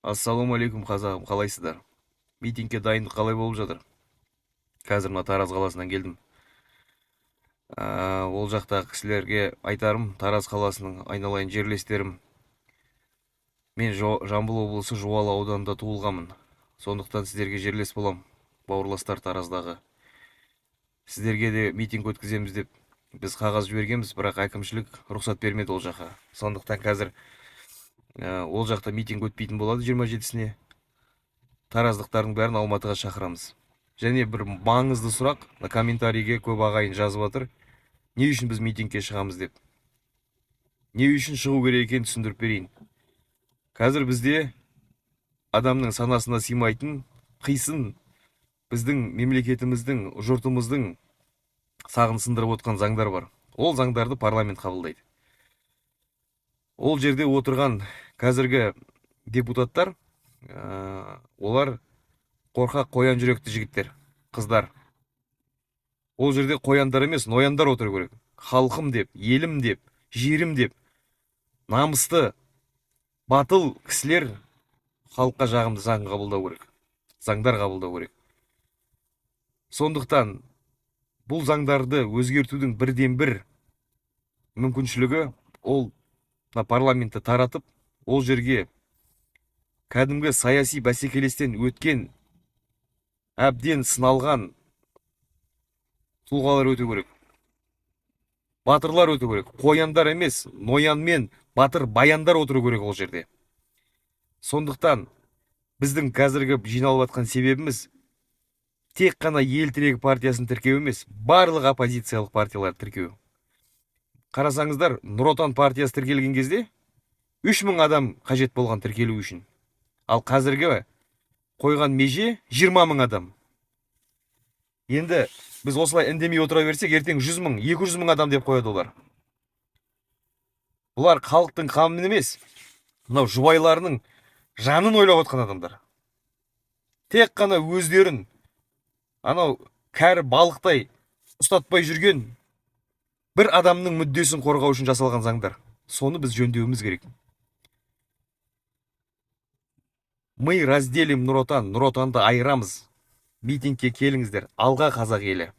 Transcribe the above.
Ассалаумағалейкум қазағым, қалайсыздар? Митингке дайындық қалай болып жатыр? Қазір мына Тараз қаласынан келдім. Ол жақтағы кісілерге айтарым, Тараз қаласының айналайын жерлестерім. Мен Жамбыл облысы Жуалы ауданында туылғанмын. Сондықтан сіздерге жерлес болам, бауырластар Тараздағы. Сіздерге де митинг өткіземіз деп біз қағаз жібергенбіз, бірақ әкімшілік рұқсат бермеді ол жаққа. Сондықтан қазір ол жақта митинг өтпейтін болады 27-сіне. Тараздықтардың бәрін Алматыға шақырамыз. Және бір маңызды сұрақ, комментарийге көп ағайын жазып жатыр. Не үшін біз митингке шығамыз деп. Не үшін шығу керек екенін түсіндіріп берейін. Қазір бізде адамның санасына сыймайтын қисын біздің мемлекетіміздің, жұртымыздың сағын сындырып отқан заңдар бар. Ол заңдарды парламент қабылдайды. Ол жерде отырған қазіргі депутаттар, олар қорқақ қоян жүректі жігіттер, қыздар. Ол жерде қояндар емес, нояндар отыру керек. Халқым деп, елім деп, жерім деп, намысты, батыл кісілер халыққа жағымды заң қабылдау керек. Заңдар қабылдау керек. Сондықтан бұл заңдарды өзгертудің бірден бір мүмкіншілігі ол парламентті таратып, ол жерге кәдімгі саяси бәсекелестен өткен, әбден сыналған тұлғалар өту керек. Батырлар өту керек. Қояндар емес, ноян мен батыр баяндар отыру керек ол жерде. Сондықтан біздің қазіргі жиналып жатқан себебіміз тек қана ел тірегі партиясын тіркеу емес, барлық оппозициялық партиялар тіркеу. Қарасаңыздар, Нұр Отан партиясы тіркелген кезде 3000 адам қажет болған тіркелу үшін. Ал қазіргі қойған меже 20 000 адам. Енді біз осылай үндемей отыра берсек, ертең 100 000, 200 000 адам деп қояды олар. Бұлар халықтың қамын емес, мынау жұбайларының жанын ойлап отқан адамдар. Тек қана өздерін анау кәрі балықтай ұстатпай жүрген бір адамның мүддесін қорғау үшін жасалған заңдар. Соны біз жөндеуіміз керек. Мы разделим Нұр Отан, Нұр Отанды айырамыз. Митингке келіңіздер, алға қазақ елі.